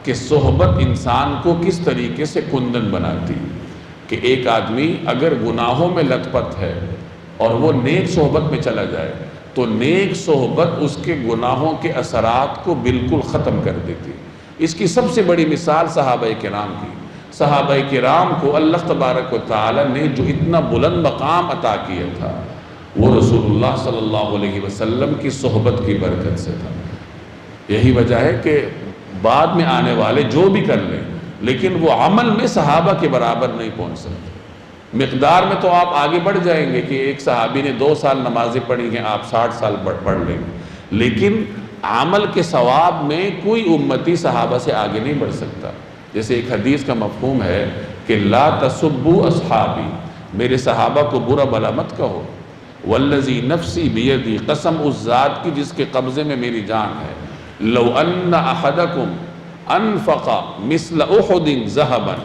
کہ صحبت انسان کو کس طریقے سے کندن بناتی ہے، کہ ایک آدمی اگر گناہوں میں لت پت ہے اور وہ نیک صحبت میں چلا جائے تو نیک صحبت اس کے گناہوں کے اثرات کو بالکل ختم کر دیتی ہے۔ اس کی سب سے بڑی مثال صحابہ کرام کی۔ صحابہ کرام کو اللہ تبارک و تعالی نے جو اتنا بلند مقام عطا کیا تھا وہ رسول اللہ صلی اللہ علیہ وسلم کی صحبت کی برکت سے تھا۔ یہی وجہ ہے کہ بعد میں آنے والے جو بھی کر لیں لیکن وہ عمل میں صحابہ کے برابر نہیں پہنچ سکتے۔ مقدار میں تو آپ آگے بڑھ جائیں گے کہ ایک صحابی نے 2 سال نمازیں پڑھی ہیں، آپ 60 سال پڑھ لیں گے، لیکن عمل کے ثواب میں کوئی امتی صحابہ سے آگے نہیں بڑھ سکتا۔ جیسے ایک حدیث کا مفہوم ہے کہ لا تسبوا اصحابی، میرے صحابہ کو برا بھلا مت کہو، والذی نفسی بیدی، قسم اس ذات کی جس کے قبضے میں میری جان ہے، لو ان احدکم انفق مثل احد ذہبا،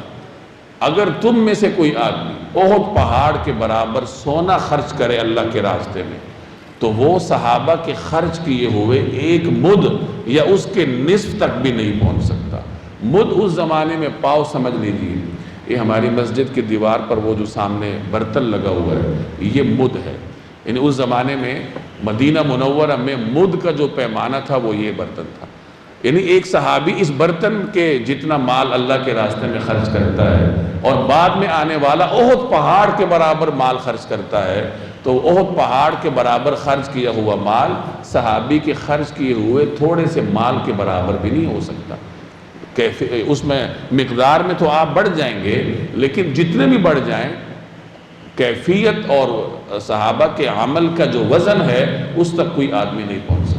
اگر تم میں سے کوئی آدمی احد پہاڑ کے برابر سونا خرچ کرے اللہ کے راستے میں تو وہ صحابہ کے خرچ کیے ہوئے ایک مد یا اس کے نصف تک بھی نہیں پہنچ سکتا۔ مد اس زمانے میں پاؤ سمجھ لیجیے، یہ ہماری مسجد کی دیوار پر وہ جو سامنے برتن لگا ہوا ہے یہ مد ہے، یعنی اس زمانے میں مدینہ منورہ میں مد کا جو پیمانہ تھا وہ یہ برتن تھا۔ یعنی ایک صحابی اس برتن کے جتنا مال اللہ کے راستے میں خرچ کرتا ہے اور بعد میں آنے والا احد پہاڑ کے برابر مال خرچ کرتا ہے، تو احد پہاڑ کے برابر خرچ کیا ہوا مال صحابی کے خرچ کیے ہوئے تھوڑے سے مال کے برابر بھی نہیں ہو سکتا۔ اس میں مقدار میں تو آپ بڑھ جائیں گے لیکن جتنے بھی بڑھ جائیں کیفیت اور صحابہ کے عمل کا جو وزن ہے اس تک کوئی آدمی نہیں پہنچ سکتا۔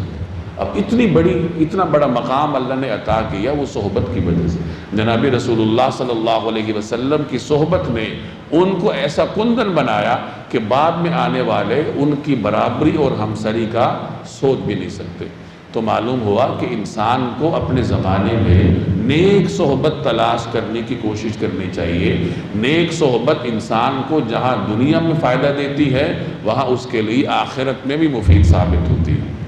اب اتنا بڑا مقام اللہ نے عطا کیا وہ صحبت کی وجہ سے۔ جناب رسول اللہ صلی اللہ علیہ وسلم کی صحبت نے ان کو ایسا کندن بنایا کہ بعد میں آنے والے ان کی برابری اور ہمسری کا سوچ بھی نہیں سکتے۔ تو معلوم ہوا کہ انسان کو اپنے زمانے میں نیک صحبت تلاش کرنے کی کوشش کرنی چاہیے۔ نیک صحبت انسان کو جہاں دنیا میں فائدہ دیتی ہے وہاں اس کے لیے آخرت میں بھی مفید ثابت ہوتی ہے۔